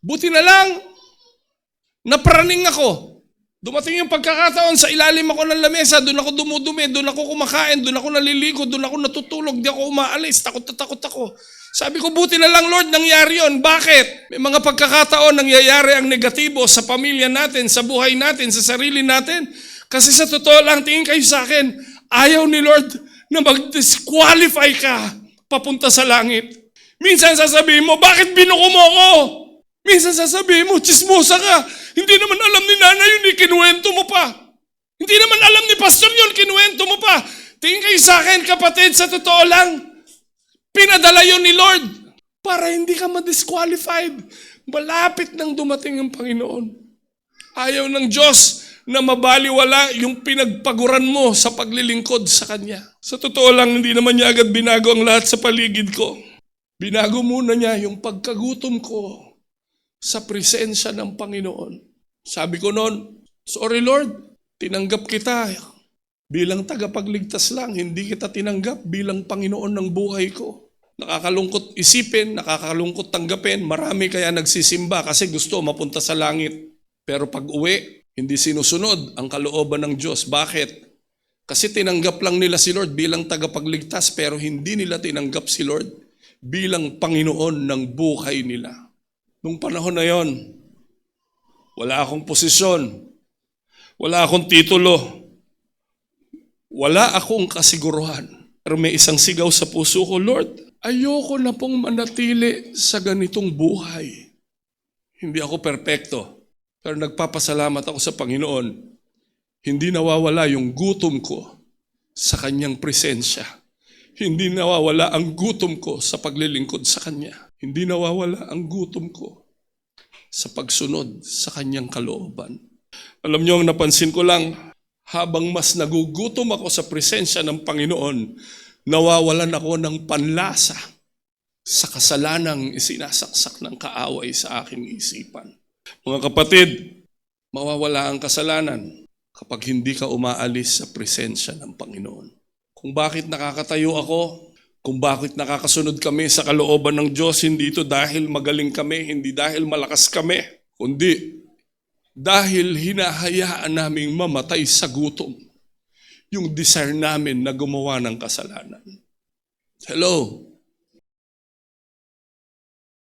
Buti na lang, napraning ako. Dumating yung pagkakataon, sa ilalim ako ng lamesa, doon ako dumudumi, doon ako kumakain, doon ako naliligo, doon ako natutulog, di ako umaalis, takot ako. Sabi ko, buti na lang Lord, nangyari yun. Bakit? May mga pagkakataon nangyayari ang negatibo sa pamilya natin, sa buhay natin, sa sarili natin. Kasi sa totoo lang, tingin kayo sa akin, ayaw ni Lord na mag-disqualify ka papunta sa langit. Minsan sasabihin mo, bakit binuko mo ako? Minsan sasabihin mo, chismosa ka. Hindi naman alam ni nanay yun, kinuwento mo pa. Hindi naman alam ni pastor yun, kinuwento mo pa. Tingin kayo sa akin, kapatid, sa totoo lang, pinadala yun ni Lord para hindi ka ma-disqualified. Malapit nang dumating ang Panginoon. Ayaw ng Diyos na mabaliwala yung pinagpaguran mo sa paglilingkod sa Kanya. Sa totoo lang, hindi naman niya agad binago ang lahat sa paligid ko. Binago muna niya yung pagkagutom ko sa presensya ng Panginoon. Sabi ko noon, sorry Lord, tinanggap kita bilang tagapagligtas lang, hindi kita tinanggap bilang Panginoon ng buhay ko. Nakakalungkot isipin, nakakalungkot tanggapin, marami kaya nagsisimba kasi gusto mapunta sa langit. Pero pag uwi, hindi sinusunod ang kalooban ng Diyos. Bakit? Kasi tinanggap lang nila si Lord bilang tagapagligtas pero hindi nila tinanggap si Lord bilang Panginoon ng buhay nila. Nung panahon na yon, wala akong posisyon, wala akong titulo, wala akong kasiguruhan. Pero may isang sigaw sa puso ko, Lord, ayoko na pong manatili sa ganitong buhay. Hindi ako perpekto, pero nagpapasalamat ako sa Panginoon. Hindi nawawala yung gutom ko sa Kanyang presensya. Hindi nawawala ang gutom ko sa paglilingkod sa Kanya. Hindi nawawala ang gutom ko sa pagsunod sa Kanyang kalooban. Alam niyo, ang napansin ko lang, habang mas nagugutom ako sa presensya ng Panginoon, nawawalan ako ng panlasa sa kasalanang isinasaksak ng kaaway sa aking isipan. Mga kapatid, mawawala ang kasalanan kapag hindi ka umaalis sa presensya ng Panginoon. Kung bakit nakakatayo ako, kung bakit nakakasunod kami sa kalooban ng Diyos, hindi ito dahil magaling kami, hindi dahil malakas kami, kundi dahil hinahayaan naming mamatay sa gutom yung desire namin na gumawa ng kasalanan. Hello?